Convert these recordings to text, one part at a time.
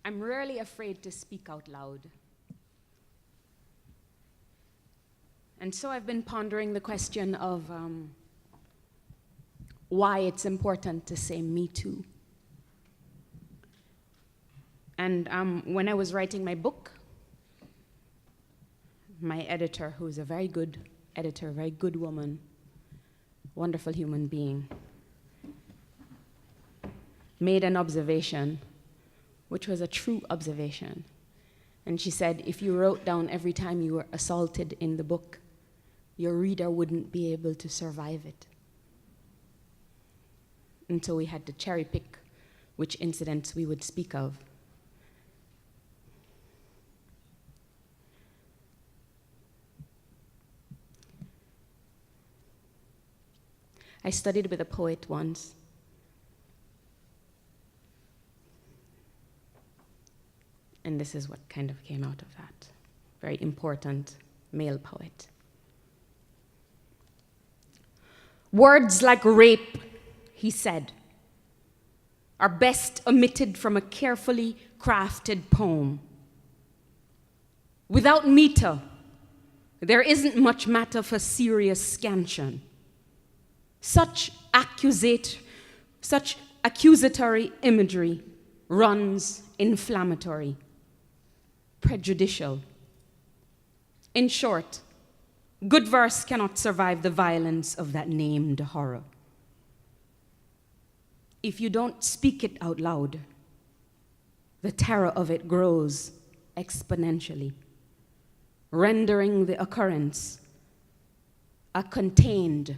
I'm rarely afraid to speak out loud. And so I've been pondering the question of why it's important to say me too. And when I was writing my book, my editor, who is a very good editor, very good woman, wonderful human being, made an observation, which was a true observation. And she said, if you wrote down every time you were assaulted in the book, your reader wouldn't be able to survive it. And so we had to cherry pick which incidents we would speak of. I studied with a poet once. And this is what kind of came out of that. Very important male poet. Words like rape, he said, are best omitted from a carefully crafted poem. Without meter, there isn't much matter for serious scansion. Such accusatory imagery runs inflammatory, prejudicial. In short, good verse cannot survive the violence of that named horror. If you don't speak it out loud, the terror of it grows exponentially, rendering the occurrence a contained,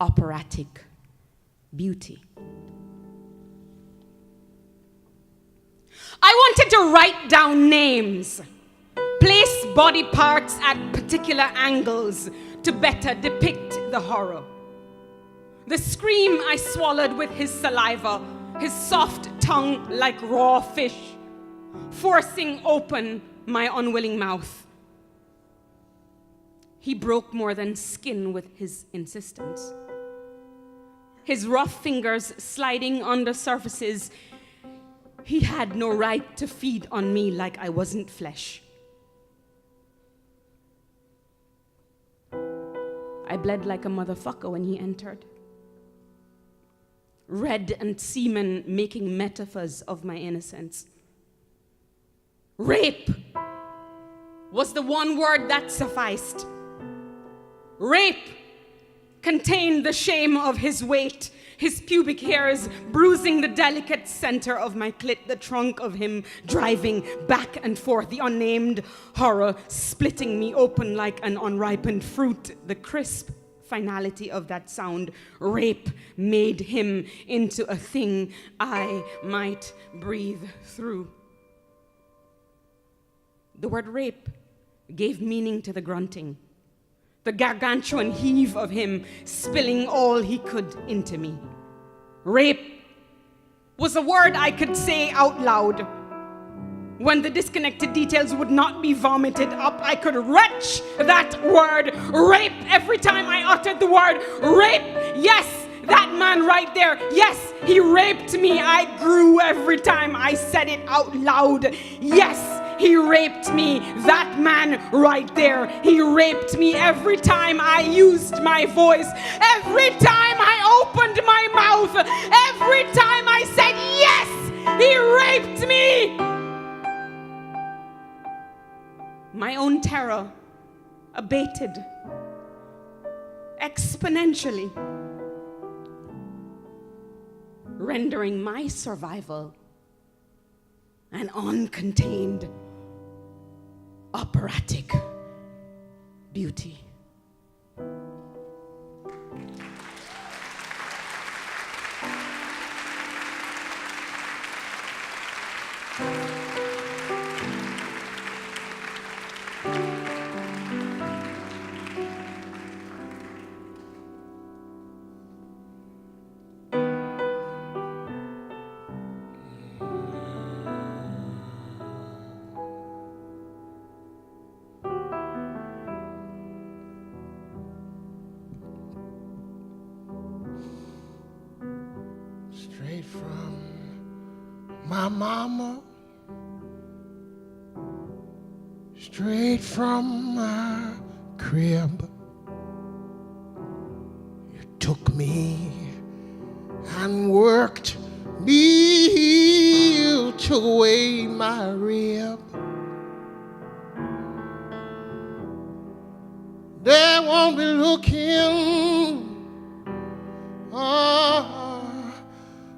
operatic beauty. I wanted to write down names, place body parts at particular angles to better depict the horror. The scream I swallowed with his saliva, his soft tongue like raw fish, forcing open my unwilling mouth. He broke more than skin with his insistence. His rough fingers sliding under surfaces. He had no right to feed on me like I wasn't flesh. I bled like a motherfucker when he entered. Red and semen making metaphors of my innocence. Rape was the one word that sufficed. Rape contained the shame of his weight, his pubic hairs bruising the delicate center of my clit, the trunk of him driving back and forth, the unnamed horror splitting me open like an unripened fruit, the crisp finality of that sound. Rape made him into a thing I might breathe through. The word rape gave meaning to the grunting, the gargantuan heave of him spilling all he could into me. Rape was a word I could say out loud. When the disconnected details would not be vomited up, I could retch that word, rape, every time I uttered the word rape. Yes, that man right there. Yes, he raped me. I grew every time I said it out loud. Yes, he raped me. That man right there. He raped me every time I used my voice. Every time I opened my mouth. Every time I said yes, he raped me. My own terror abated exponentially, rendering my survival an uncontained, operatic beauty. my mama straight from my crib. You took me and worked me, you took away my rib. They won't be looking,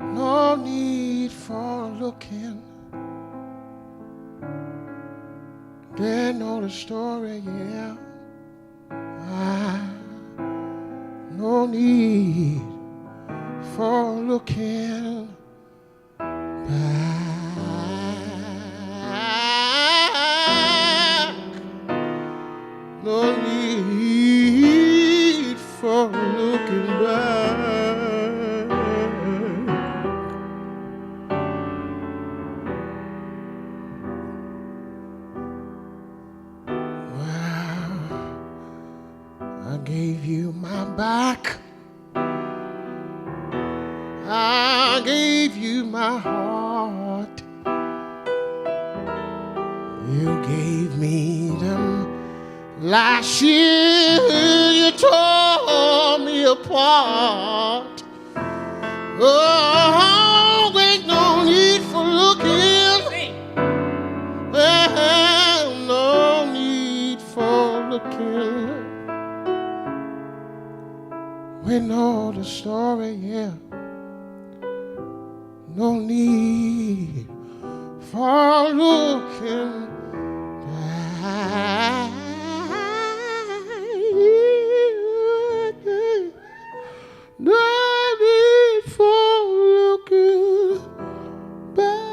no need for looking. They know the story, yeah. No need for looking back. No need for looking back. Well, I gave you my back. I gave you my heart. You gave me them last year. You tore me apart. Oh, ain't no need for looking. No need for looking. We know the story, yeah. No need for looking back. No need for looking back.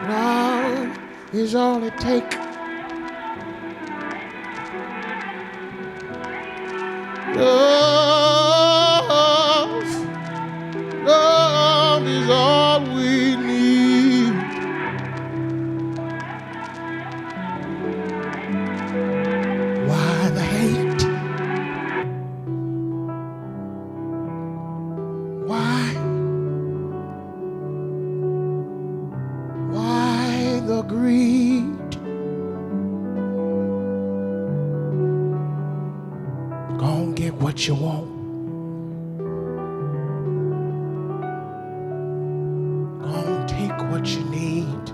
Love is all it takes. Love is all we need. Why the hate? Why the greed? Gonna get what you want. Gonna take what you need.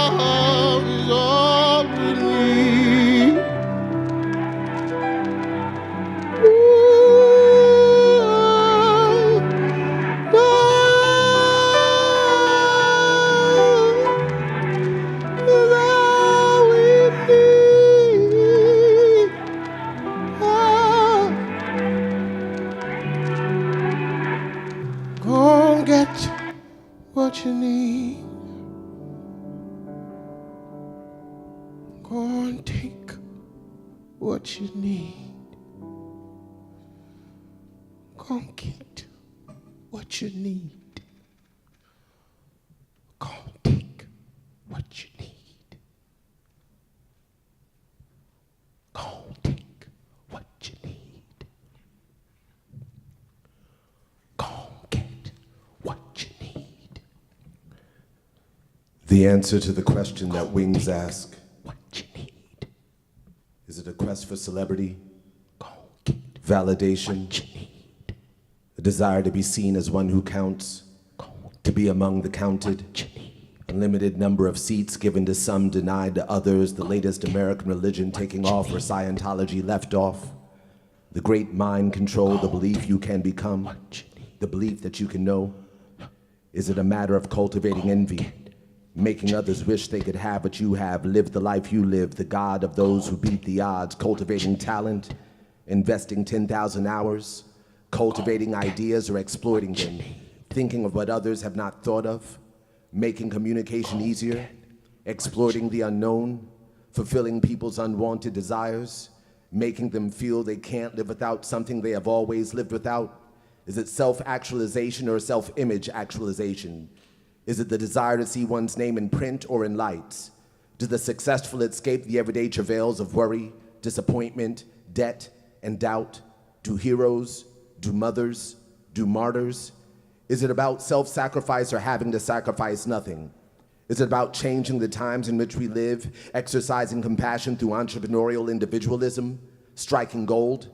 Love is all we need. Gonna get what you need. Gonna take what you need. Gonna get what you need. Gonna take what you need. Gonna take what you need. Gonna get what you need. The answer to the question that wings ask, What you need. is it a quest for celebrity, Gonna get validation, what you need. a desire to be seen as one who counts, to be among the counted, a limited number of seats given to some, denied to others, the latest American religion taking off where Scientology left off, the great mind control, the belief you can become, the belief that you can know? Is it a matter of cultivating envy, making others wish they could have what you have, live the life you live, the God of those who beat the odds, cultivating talent, investing 10,000 hours, cultivating ideas or exploiting them, thinking of what others have not thought of, making communication easier, exploiting the unknown, fulfilling people's unwanted desires, making them feel they can't live without something they have always lived without? Is it self-actualization or self-image actualization? Is it the desire to see one's name in print or in lights? Do the successful escape the everyday travails of worry, disappointment, debt, and doubt? Do heroes? Do mothers? Do martyrs? Is it about self-sacrifice or having to sacrifice nothing? Is it about changing the times in which we live, exercising compassion through entrepreneurial individualism, striking gold,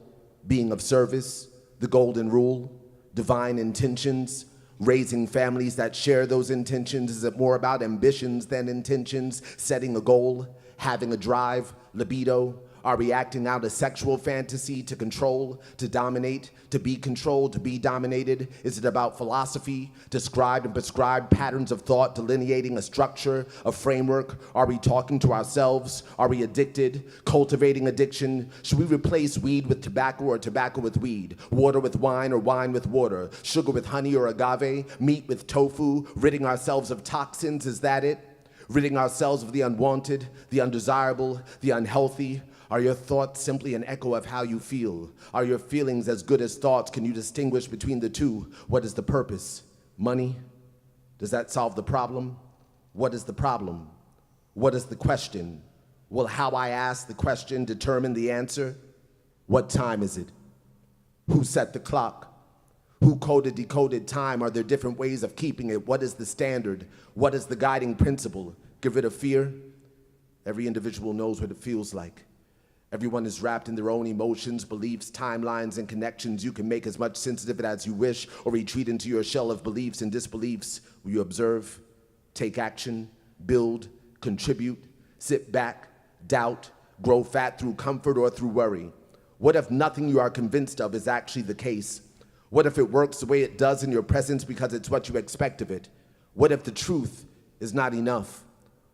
being of service, the golden rule, divine intentions, raising families that share those intentions? Is it more about ambitions than intentions, setting a goal, having a drive, libido? Are we acting out a sexual fantasy to control, to dominate, to be controlled, to be dominated? Is it about philosophy, described and prescribed patterns of thought, delineating a structure, a framework? Are we talking to ourselves? Are we addicted, cultivating addiction? Should we replace weed with tobacco or tobacco with weed? Water with wine or wine with water? Sugar with honey or agave? Meat with tofu? Ridding ourselves of toxins, is that it? Ridding ourselves of the unwanted, the undesirable, the unhealthy? Are your thoughts simply an echo of how you feel? Are your feelings as good as thoughts? Can you distinguish between the two? What is the purpose? Money? Does that solve the problem? What is the problem? What is the question? Will how I ask the question determine the answer? What time is it? Who set the clock? Who coded, decoded time? Are there different ways of keeping it? What is the standard? What is the guiding principle? Get rid of fear? Every individual knows what it feels like. Everyone is wrapped in their own emotions, beliefs, timelines, and connections. You can make as much sense of it as you wish or retreat into your shell of beliefs and disbeliefs. Will you observe, take action, build, contribute, sit back, doubt, grow fat through comfort or through worry? What if nothing you are convinced of is actually the case? What if it works the way it does in your presence because it's what you expect of it? What if the truth is not enough?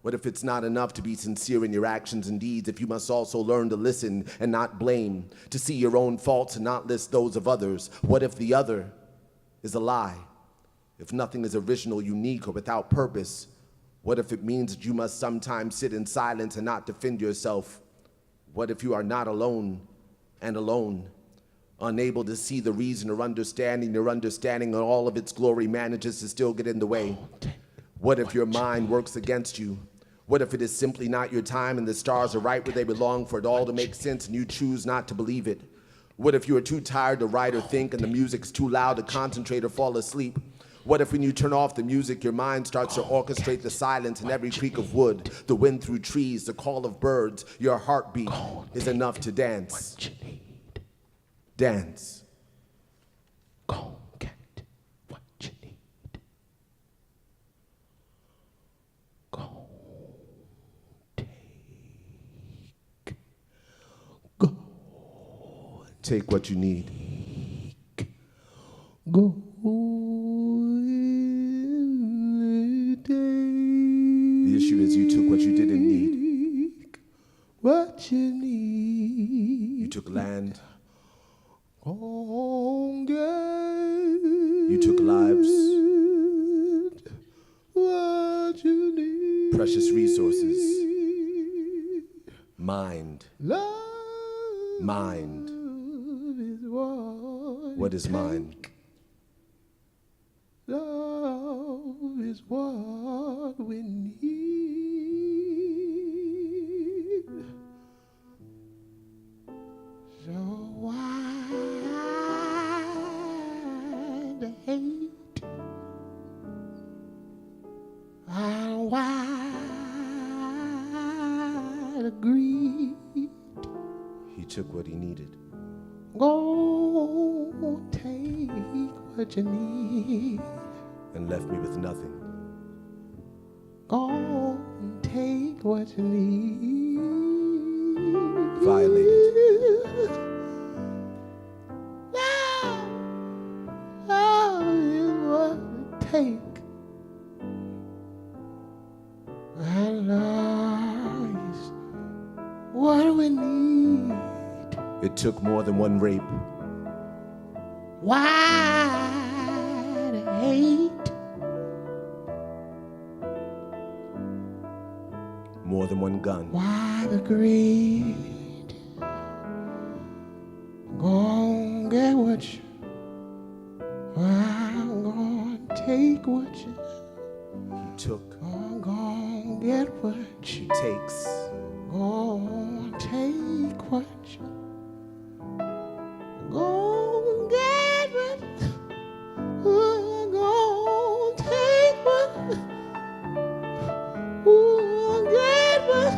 What if it's not enough to be sincere in your actions and deeds, if you must also learn to listen and not blame, to see your own faults and not list those of others? What if the other is a lie? If nothing is original, unique, or without purpose, what if it means that you must sometimes sit in silence and not defend yourself? What if you are not alone and alone, unable to see the reason or understanding, your understanding in all of its glory manages to still get in the way? What if your mind works against you? What if it is simply not your time and the stars are right where they belong for it all to make sense and you choose not to believe it? What if you are too tired to write or think and the music's too loud to concentrate or fall asleep? What if when you turn off the music, your mind starts to orchestrate the silence in every creak of wood, the wind through trees, the call of birds? Your heartbeat is enough to dance. Dance. Go get what you need. Go take what you need. Go The issue is you took what you didn't need. What you need. You took land. Go get You took lives. what you need. Precious resources. Mind. Love Mind. is What is mine? Love is what we need. So why the hate? And why the greed? He took what he needed. Go take what you need. And left me with nothing. Go take what you need. Violated. Love is what it take. And love is what we need. It took more than one rape. Why the hate? more than one gun. Why the greed? Gon' get what you. I'm gonna take what you. He took. I'm gonna get what He you. takes. Gonna take what you. Gonna get what you. Gonna take what. Gonna get what.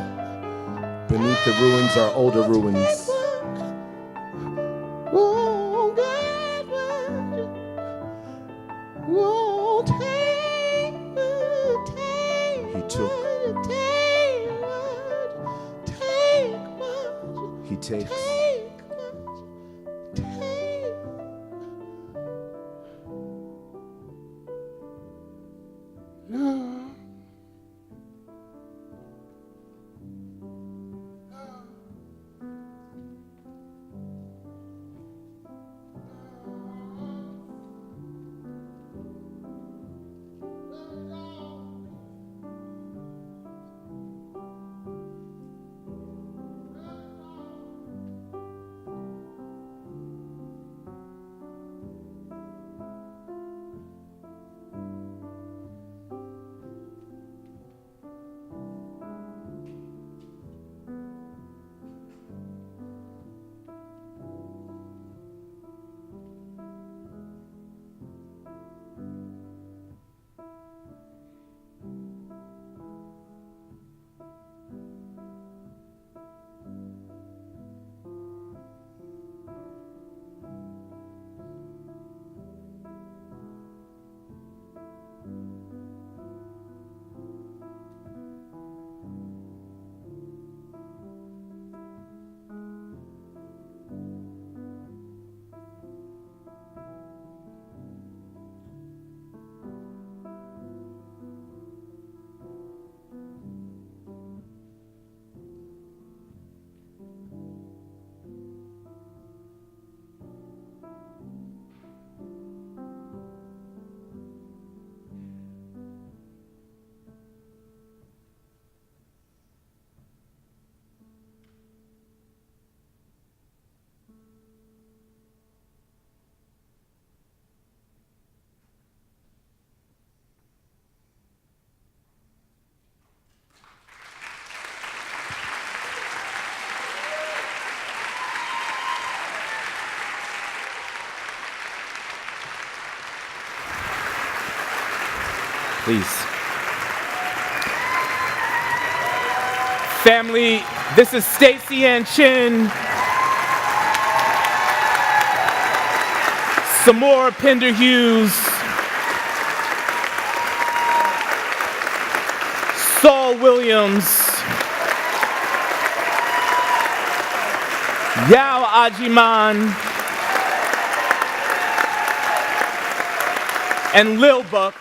Beneath the ruins are older ruins. Gonna get what you. Gonna take what. Take. He took. Take what. Take what. He takes. Take what. Take. Love. Please. Family, this is Staceyann Chin, Samora Pinderhughes, Saul Williams, Yaw Agyeman, and Lil Buck.